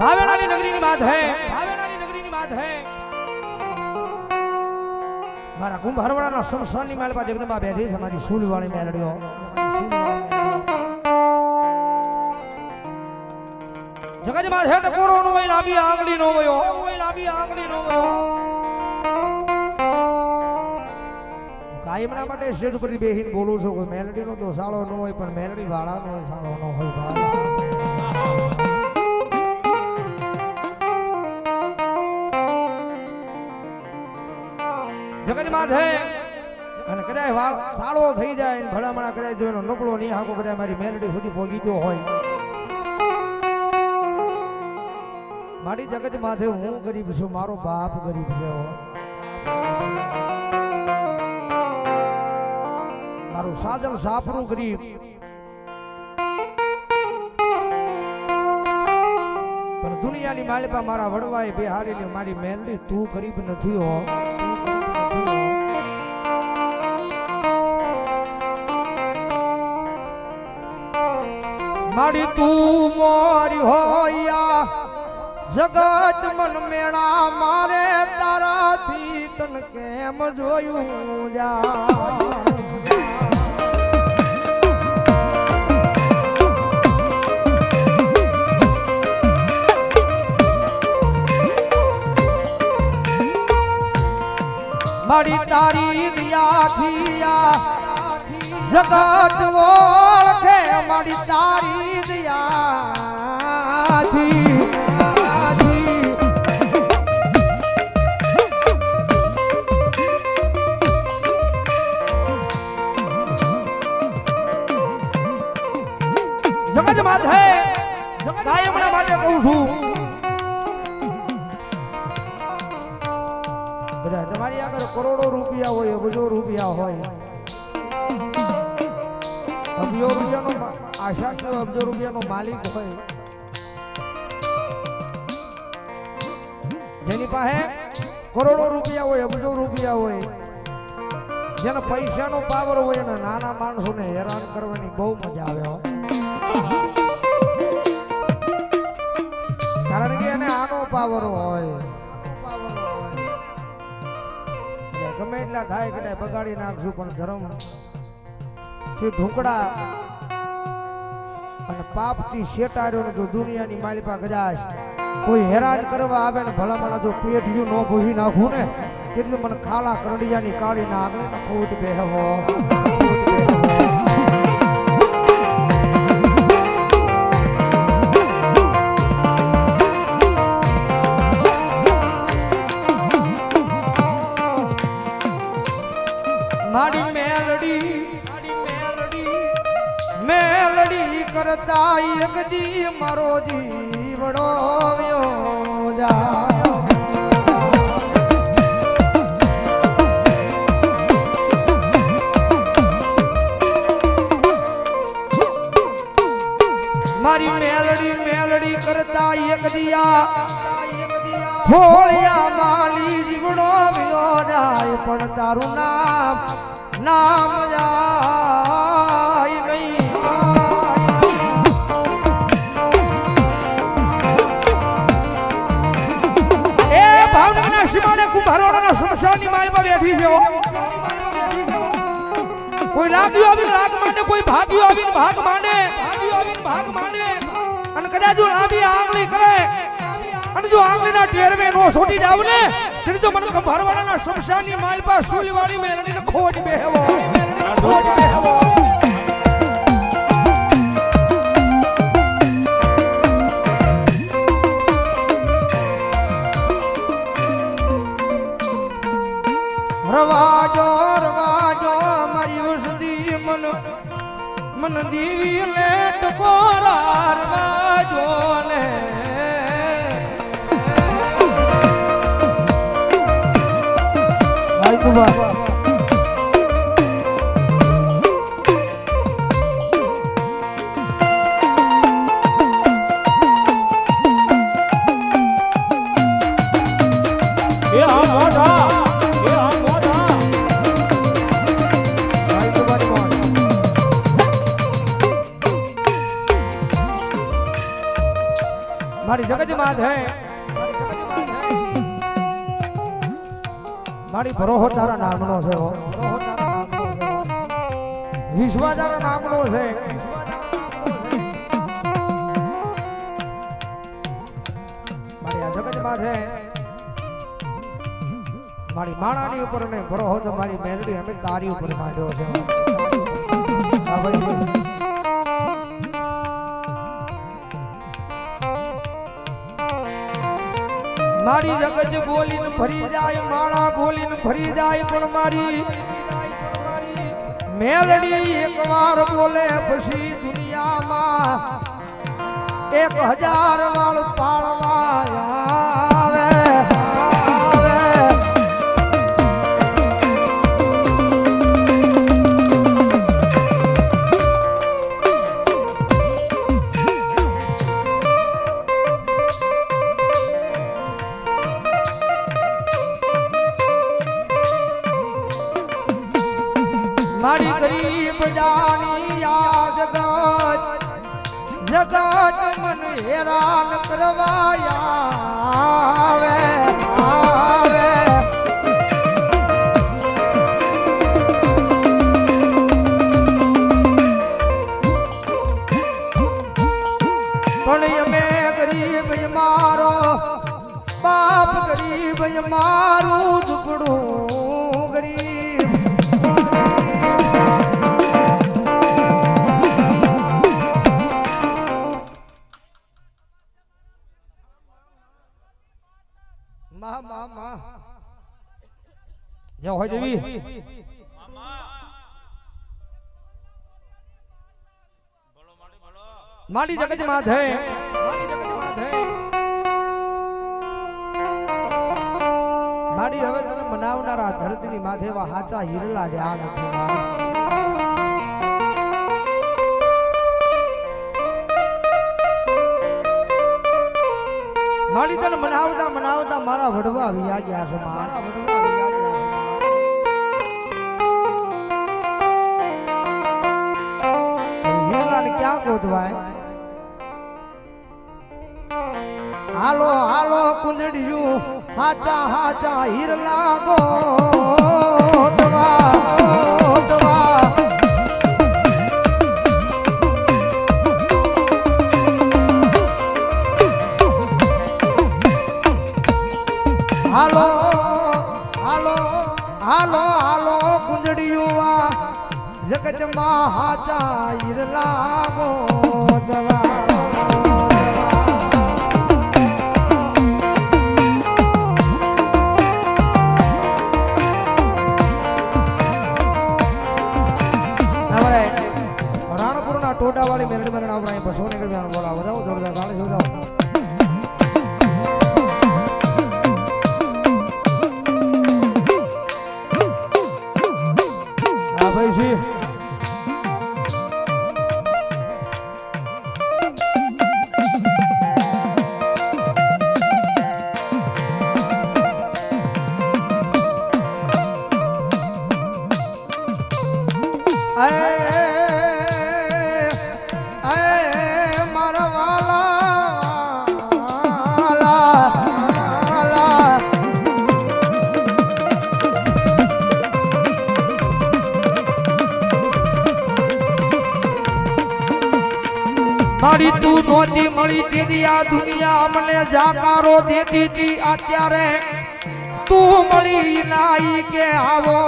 भावेणानी नगरी की बात है, भावेणानी नगरी की बात है। मारा कुंभारवाड़ा शमशान ની માલપા જગદંબા બેઠી છે મારી સૂલવાળી મેલડીઓ જગત માં છે ટકોરો નો વઈ લાંબી આંગળી નો વયો વઈ લાંબી આંગળી નો વયો કાયમના માટે સ્ટેજ ઉપર બેહીને બોલું છું કોઈ મેલડી નો તો સાળો ન હોય પણ મેલડી વાળા નો સાળો ન હોય ભાઈ જગત માં છે અને કદાચ વાળ સાળો થઈ જાય ને ભલામણા કદાચ જો એનો નકળો નહીં હાકો કદાચ મારી મેલડી સુધી પહોંચી ગયો હોય મારી જગત માં છે હું ગરીબ છું મારો બાપ ગરીબ છે મારું સાજલ સાફરું ગરીબ પણ દુનિયાની માલિપા મારા વડવાએ બેહારીને મારી મેલડી તું ગરીબ નથી હો મારી તું મોરી હોયા જગત મન મેળા મારે તારાથી તન કેમ જોયું જા મારી તારી દિયાથી જગત ઓળખે મારી તારી દિયાથી જગત માત હે કાયમના માટે કહું છું બધા તમારી આગળ કરોડો રૂપિયા હોય અબજો રૂપિયા હોય અબજો રૂપિયાનો આશા છે અબજો રૂપિયાનો માલિક હોય જેની પાસે કરોડો રૂપિયા હોય અબજો રૂપિયા હોય જેને પૈસાનો પાવર હોય અને નાના માણસોને હેરાન કરવાની બહુ મજા આવે હો કારણ કે એને આનો પાવર હોય ગમે એટલા થાય કે બગાડી નાખશું પણ ધર્મ થી ઢુકડા અને પાપ થી શેટાર્યો જો દુનિયાની માલિપા કદાચ કોઈ હેરાન કરવા આવે ને ભલામણા જો પેટ જો ન ભૂહી નાખું ને કેટલું મને ખાલા કરડિયાની કાળી ના આગળ ને ખોટ બેહવો મારી મેલડી કરતા એક દી મારો જીવડો વ્યો જા મારી મેલડી કરતા એક દિયા હોળિયા માલી જીવડો વ્યો જાય પણ તારું નામ જાય નહીં એ ભાવનગરના સીમાને કુંભારવાડાના શમશાનની માલમાં બેઠી છે કોઈ લાગ્યું આવીને લાગ માંડે કોઈ ભાગ્યું આવીને ભાગ માંડે અને કદાચ જો લાંબી આંગળી કરે અને જો આંગળીના ટેરવે નો છોટી જાવ ને તેની તો મને કુંભારવાડાના શમશાનની માલપા સુલવાળી મેલડીને ખોટ બેહવો રવાજો મારી વસતી મન દીવી લે ટકોરા રવાજો લે ભાઈ કુબા મારી મારી જગત માધે મારી ભરોહો તારા નામનો છે હો વિશ્વા તારા નામનો છે મારી આ જગત માધે મારી માણાની ઉપર ને ભરોહો તો મારી મેલડી અમે તારી ઉપર માંડ્યો છે હા ભાઈ મારી જગત બોલીને ભરી જાય માળા બોલીને ભરી જાય પણ મારી મેલડી એકવાર બોલે પછી દુનિયામાં 1000 વાળ પાળવા આવે મારી ગરીબ જાની આ જગત મન હેરાન કરવા આવે પણ અમે ગરીબ મારો બાપ ગરીબ મારું ઝૂંપડું ગરીબ હોય દેવી મારી જગત માધે મારી હવે તમે મનાવનારા ધરતીની માથે એવા હાચા હીરલા રહ્યા નથી મારી તને મનાવતા મનાવતા મારા વડવા વિયા ગયા છે મારા વડવા વિયા ગયા છે હીરલાને ક્યાં ગોતવાય હાલો હાલો કુંજડિયું હાચા હાચા હીરલા ગોતવા હાલો હાલો હાલો હાલો કુંજડિયું જગતમાં હાચા હીરલા ગોતવા ટોડા વાળી મેલડી મેલડી આવરા બસો ને કરવાનો બોલાવો જાવ જોરદાર ગાળી જો જાવ આ ભાઈ જી મારી તું નોતી મળી તેની આ દુનિયા મને જાકારો દેતી હતી અત્યારે તું મળી નાઈ કે આવો